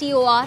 TOR,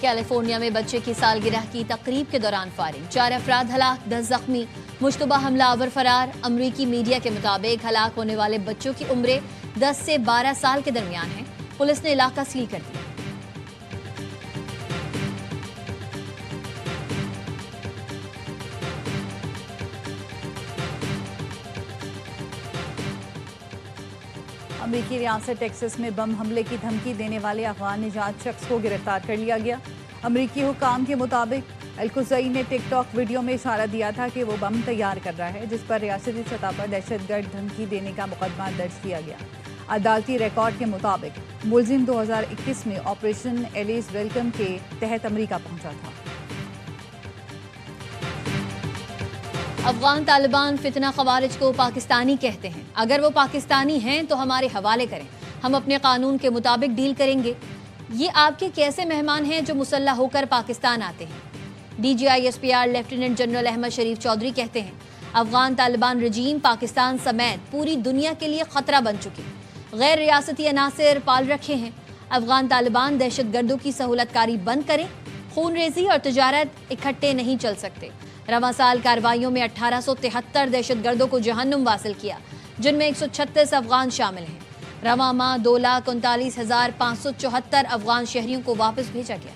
California میں بچے کی سالگرہ کی تقریب کے دوران فائرنگ، 4 افراد ہلاک، 10 زخمی، مشتبہ حملہ آور فرار۔ امریکی میڈیا کے مطابق ہلاک ہونے والے بچوں کی عمریں 10 سے 12 سال کے درمیان ہیں۔ پولیس نے علاقہ سیل کر دیا۔ امریکی ریاست ٹیکساس میں بم حملے کی دھمکی دینے والے افغان نژاد شخص کو گرفتار کر لیا گیا۔ امریکی حکام کے مطابق القزئی نے ٹک ٹاک ویڈیو میں اشارہ دیا تھا کہ وہ بم تیار کر رہا ہے، جس پر ریاستی سطح پر دہشت گرد دھمکی دینے کا مقدمہ درج کیا گیا۔ عدالتی ریکارڈ کے مطابق ملزم 2021 میں آپریشن ایلیس ویلکم کے تحت امریکہ پہنچا تھا۔ افغان طالبان فتنہ خوارج کو پاکستانی کہتے ہیں۔ اگر وہ پاکستانی ہیں تو ہمارے حوالے کریں، ہم اپنے قانون کے مطابق ڈیل کریں گے۔ یہ آپ کے کیسے مہمان ہیں جو مسلح ہو کر پاکستان آتے ہیں؟ DGISPR لیفٹیننٹ جنرل احمد شریف چودھری کہتے ہیں افغان طالبان رجیم پاکستان سمیت پوری دنیا کے لیے خطرہ بن چکی، غیر ریاستی عناصر پال رکھے ہیں۔ افغان طالبان دہشت گردوں کی سہولت کاری بند کریں، خون ریزی اور تجارت اکٹھے نہیں چل سکتے۔ رواں سال کارروائیوں میں 1873 دہشت گردوں کو جہنم واصل کیا، جن میں 136 افغان شامل ہیں۔ رواں ماہ 2,39,574 افغان شہریوں کو واپس بھیجا گیا۔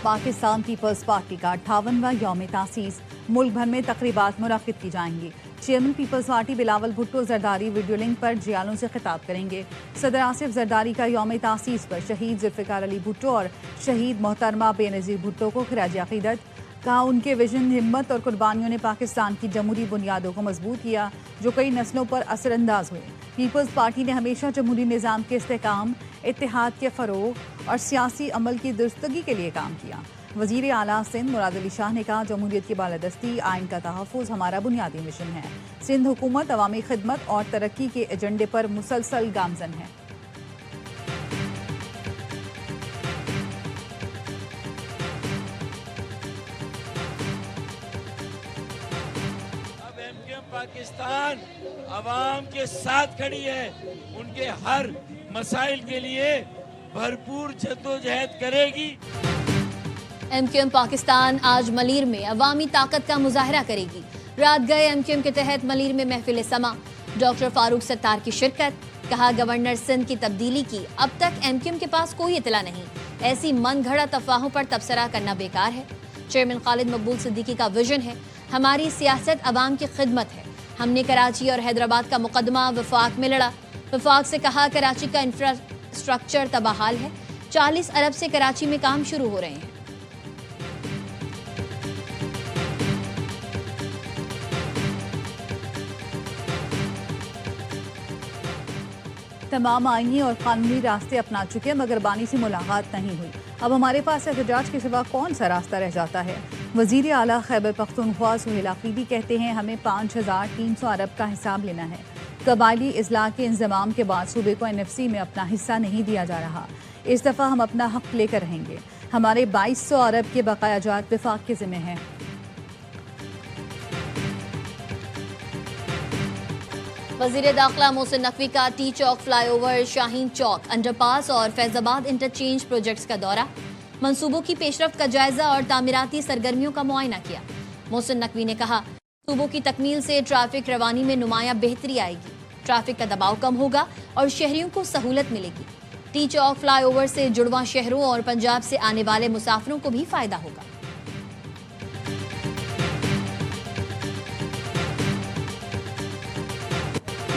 پاکستان پیپلز پارٹی کا 58واں یوم تاسیس، ملک بھر میں تقریبات منعقد کی جائیں گی۔ Chairman Peoples Party Bilawal Bhutto Zardari video link پر جیالوں سے خطاب کریں گے۔ صدر آصف زرداری کا یوم تاسیس پر شہید ذوالفقار علی بھٹو اور شہید محترمہ بے نظیر بھٹو کو خراج عقیدت۔ کہا ان کے ویژن، ہمت اور قربانیوں نے پاکستان کی جمہوری بنیادوں کو مضبوط کیا، جو کئی نسلوں پر اثر انداز ہوئے۔ پیپلز پارٹی نے ہمیشہ جمہوری نظام کے استحکام، اتحاد کے فروغ اور سیاسی عمل کی درستگی کے لیے کام کیا۔ وزیر اعلیٰ سندھ مراد علی شاہ نے کہا جمہوریت کی بالادستی، آئین کا تحفظ ہمارا بنیادی مشن ہے۔ سندھ حکومت عوامی خدمت اور ترقی کے ایجنڈے پر مسلسل گامزن ہے۔ اب پاکستان عوام کے ساتھ کھڑی ہے، ان کے ہر مسائل کے لیے بھرپور جدوجہد کرے گی۔ MQM پاکستان آج ملیر میں عوامی طاقت کا مظاہرہ کرے گی۔ رات گئے MQM کے تحت ملیر میں محفل سما، ڈاکٹر فاروق ستار کی شرکت۔ کہا گورنر سندھ کی تبدیلی کی اب تک MQM کے پاس کوئی اطلاع نہیں، ایسی من گھڑت افواہوں پر تبصرہ کرنا بیکار ہے۔ چیئرمین خالد مقبول صدیقی کا ویژن ہے، ہماری سیاست عوام کی خدمت ہے۔ ہم نے کراچی اور حیدرآباد کا مقدمہ وفاق میں لڑا۔ وفاق سے کہا کراچی کا انفراسٹرکچر تباہال ہے، 40 ارب سے کراچی میں کام شروع ہو رہے ہیں۔ تمام آئینی اور قانونی راستے اپنا چکے مگر بانی سے ملاقات نہیں ہوئی۔ اب ہمارے پاس احتجاج کے سوا کون سا راستہ رہ جاتا ہے؟ وزیر اعلیٰ خیبر پختونخوا سہیل آفریدی کہتے ہیں ہمیں 5300 ارب کا حساب لینا ہے۔ قبائلی اضلاع کے انضمام کے بعد صوبے کو NFC میں اپنا حصہ نہیں دیا جا رہا، اس دفعہ ہم اپنا حق لے کر رہیں گے۔ ہمارے 2200 ارب کے بقایا جات وفاق کے ذمہ ہیں۔ وزیر داخلہ محسن نقوی کا ٹی چوک فلائی اوور، شاہین چوک انڈر پاس اور فیض آباد انٹرچینج پروجیکٹس کا دورہ، منصوبوں کی پیش رفت کا جائزہ اور تعمیراتی سرگرمیوں کا معائنہ کیا۔ محسن نقوی نے کہا منصوبوں کی تکمیل سے ٹریفک روانی میں نمایاں بہتری آئے گی، ٹریفک کا دباؤ کم ہوگا اور شہریوں کو سہولت ملے گی۔ ٹی چوک فلائی اوور سے جڑواں شہروں اور پنجاب سے آنے والے مسافروں کو بھی فائدہ ہوگا۔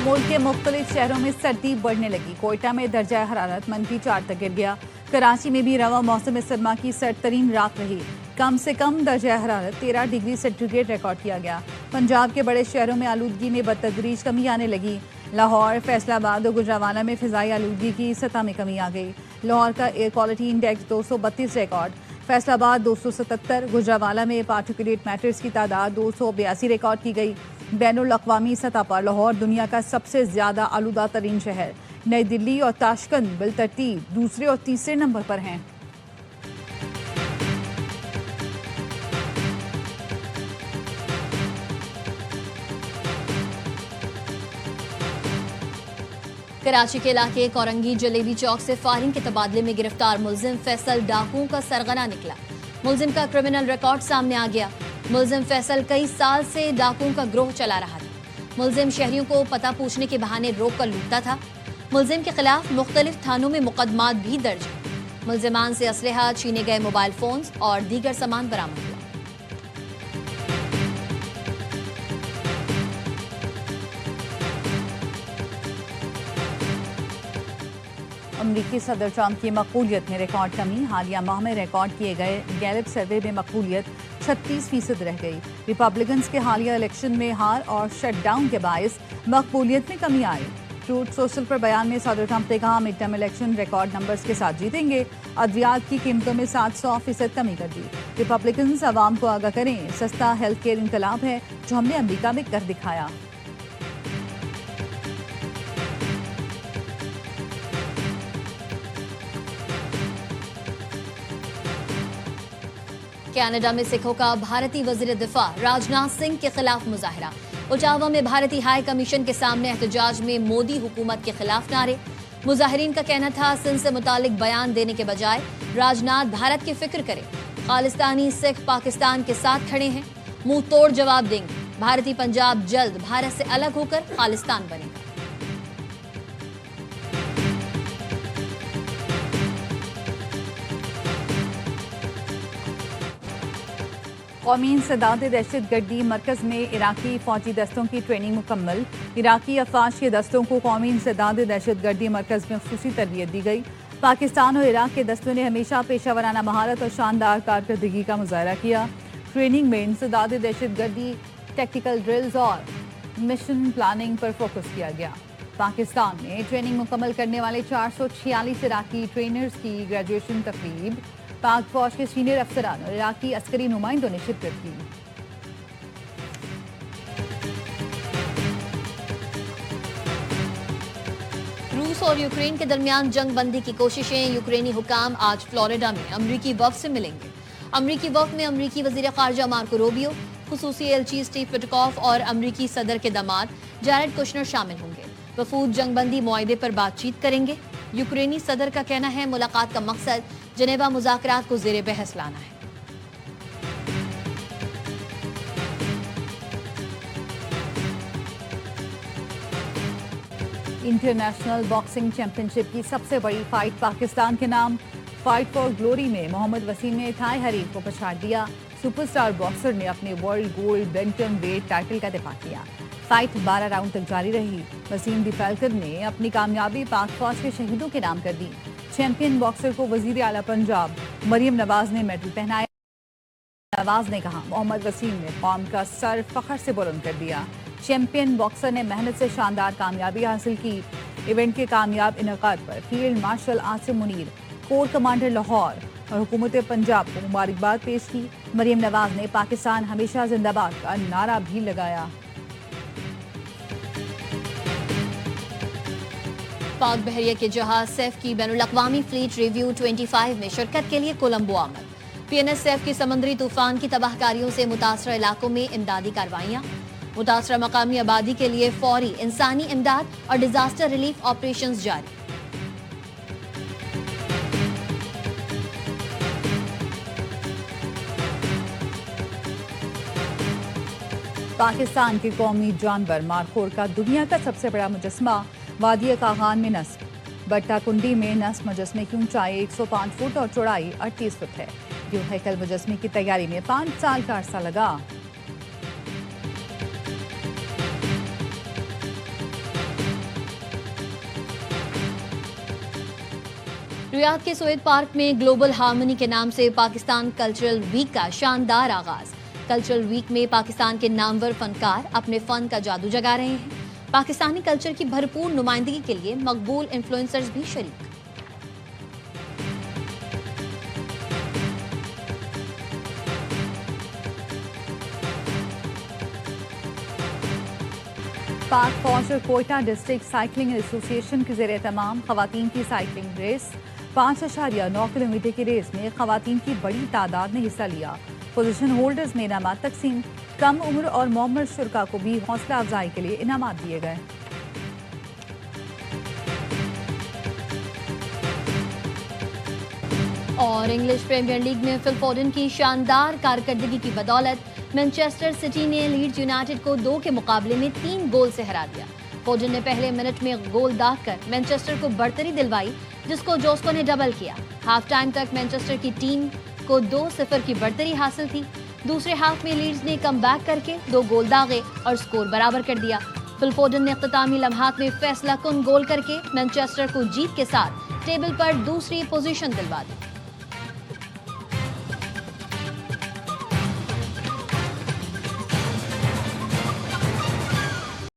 ملک کے مختلف شہروں میں سردی بڑھنے لگی۔ کوئٹہ میں درجہ حرارت -4 تک گر گیا۔ کراچی میں بھی رواں موسم سرما کی سرد ترین رات رہی، کم سے کم درجہ حرارت 13 ڈگری سینٹی ریکارڈ کیا گیا۔ پنجاب کے بڑے شہروں میں آلودگی میں بتدریج کمی آنے لگی۔ لاہور، فیصل آباد اور گوجرانوالہ میں فضائی آلودگی کی سطح میں کمی آ گئی۔ لاہور کا air quality index 232 record, Faisal آباد 277، گوجرانوالہ میں پارٹیکولیٹ میٹرز کی تعداد 282 ریکارڈ کی گئی۔ بین الاقوامی سطح پر لاہور دنیا کا سب سے زیادہ آلودہ ترین شہر، نئی دلی اور تاشقند بالترتیب دوسرے اور تیسرے نمبر پر ہیں۔ کراچی کے علاقے کورنگی جلیبی چوک سے فائرنگ کے تبادلے میں گرفتار ملزم فیصل ڈاکوؤں کا سرغنہ نکلا. ملزم کا کرمنل ریکارڈ سامنے آ گیا. ملزم فیصل کئی سال سے ڈاکوؤں کا گروہ چلا رہا تھا. ملزم شہریوں کو پتہ پوچھنے کے بہانے روک کر لوٹتا تھا. ملزم کے خلاف مختلف تھانوں میں مقدمات بھی درج ہیں. ملزمان سے اسلحہ، چھینے گئے موبائل فونز اور دیگر سامان برآمد ہوا. امریکی صدر ٹرمپ کی مقبولیت میں ریکارڈ کمی. حالیہ ماہ میں ریکارڈ کیے گئے گیلپ سروے میں مقبولیت 36% رہ گئی. ریپبلکنز کے حالیہ الیکشن میں ہار اور شٹ ڈاؤن کے باعث مقبولیت میں کمی آئی. ٹروتھ سوشل پر بیان میں صدر ٹرمپ نے کہا mid term election record numbers کے ساتھ جیتیں گے. ادویات کی قیمتوں میں 700% کمی کر دی. ریپبلکنز عوام کو آگاہ کریں، سستا ہیلتھ کیئر انقلاب ہے جو ہم نے امریکہ میں کر دکھایا. کینیڈا میں سکھوں کا بھارتی وزیر دفاع راجناتھ سنگھ کے خلاف مظاہرہ. اوٹاوا میں بھارتی ہائی کمیشن کے سامنے احتجاج میں مودی حکومت کے خلاف نعرے. مظاہرین کا کہنا تھا سندھ سے متعلق بیان دینے کے بجائے راجناتھ بھارت کی فکر کرے. خالستانی سکھ پاکستان کے ساتھ کھڑے ہیں، منہ توڑ جواب دیں گے. بھارتی پنجاب جلد بھارت سے الگ ہو کر خالستان بنے گا. قومی انسداد دہشت گردی مرکز میں عراقی فوجی دستوں کی ٹریننگ مکمل. عراقی افواج کے دستوں کو قومی انسداد دہشت گردی مرکز میں خصوصی تربیت دی گئی. پاکستان اور عراق کے دستوں نے ہمیشہ پیشہ ورانہ مہارت اور شاندار کارکردگی کا مظاہرہ کیا. ٹریننگ میں انسداد دہشت گردی، ٹیکٹیکل ڈرلز اور مشن پلاننگ پر فوکس کیا گیا. پاکستان میں ٹریننگ مکمل کرنے والے 446 عراقی ٹرینرز کی گریجویشن تقریب. پاک فوج کے سینئر افسران اور عراقی عسکری نمائندوں نے شرکت کی. روس اور یوکرین کے درمیان جنگ بندی کی کوششیں. یوکرینی حکام آج فلوریڈا میں امریکی وفد سے ملیں گے. امریکی وفد میں امریکی وزیر خارجہ مارکو روبیو، خصوصی ایلچی اسٹیو پٹکوف اور امریکی صدر کے داماد جیرڈ کوشنر شامل ہوں گے. وفود جنگ بندی معاہدے پر بات چیت کریں گے. یوکرینی صدر کا کہنا ہے ملاقات کا مقصد جنیوا مذاکرات کو زیر بحث لانا ہے. انٹرنیشنل باکسنگ چیمپئن شپ کی سب سے بڑی فائٹ پاکستان کے نام. فائٹ فار گلوری میں محمد وسیم نے تھائی حریف کو پچھاڑ دیا. سپر سٹار باکسر نے اپنے ورلڈ گولڈ بینٹم ویٹ ٹائٹل کا دفاع کیا. فائٹ 12 راؤنڈ تک جاری رہی. وسیم دی فیلکن نے اپنی کامیابی پاک فوج کے شہیدوں کے نام کر دی. چیمپئن باکسر کو وزیر اعلیٰ پنجاب مریم نواز نے میڈل پہنایا. نواز نے کہا محمد وسیم نے قوم کا سر فخر سے بلند کر دیا. چیمپئن باکسر نے محنت سے شاندار کامیابی حاصل کی. ایونٹ کے کامیاب انعقاد پر field marshal Asim Munir, corps commander Lahore اور حکومت پنجاب کو مبارکباد پیش کی. مریم نواز نے پاکستان ہمیشہ زندہ باد کا نعرہ بھی لگایا. پاک بحریہ کے جہاز سیف کی بین الاقوامی فلیٹ ریویو 25 میں شرکت کے لیے کولمبو آمد. پی این ایس سیف کی سمندری طوفان کی تباہ کاریوں سے متاثرہ علاقوں میں امدادی کارروائیاں. متاثرہ مقامی آبادی کے لیے فوری انسانی امداد اور ڈیزاسٹر ریلیف آپریشنز جاری. پاکستان کے قومی جانور مارخور کا دنیا کا سب سے بڑا مجسمہ وادی کاغان میں نصب. بٹا کنڈی میں نصب مجسمے کی اونچائی 105 فٹ اور چوڑائی 38 فٹ ہے. جو ہیکل مجسمے کی تیاری میں 5 سال کا عرصہ لگا. ریاض کے سویت پارک میں گلوبل ہارمونی کے نام سے پاکستان کلچرل ویک کا شاندار آغاز. کلچرل ویک میں پاکستان کے نامور فنکار اپنے فن کا جادو جگا رہے ہیں. پاکستانی کلچر کی بھرپور نمائندگی کے لیے مقبول انفلوئنسرز بھی شریک. پاک فوج اور کوئٹہ ڈسٹرکٹ سائیکلنگ ایسوسی ایشن کے زیر اہتمام خواتین کی سائیکلنگ ریس. 5.9 کلومیٹر کی ریس میں خواتین کی بڑی تعداد نے حصہ لیا. پوزیشن ہولڈرز میں انعامات تقسیم. کم عمر اور معمر شرکاء کو بھی حوصلہ افزائی کے لیے انعامات دیے گئے. اور انگلش پریمیئر لیگ میں فل فوڈن کی شاندار کارکردگی کی بدولت مانچسٹر سٹی نے لیڈز یونائیٹڈ کو 2 کے مقابلے میں 3 گول سے ہرا دیا۔ فوڈن نے پہلے منٹ میں گول داغ کر مانچسٹر کو برتری دلوائی، جس کو جوسکو نے ڈبل کیا۔ ہاف ٹائم تک مانچسٹر کی ٹیم کو 2-0 کی برتری حاصل تھی۔ دوسرے ہاف میں لیڈز نے کم بیک کر کے 2 گول داغے اور سکور برابر کر دیا۔ فل فوڈن نے اختتامی لمحات میں فیصلہ کن گول کر کے مانچسٹر کو جیت کے ساتھ ٹیبل پر دوسری پوزیشن دلوا دی۔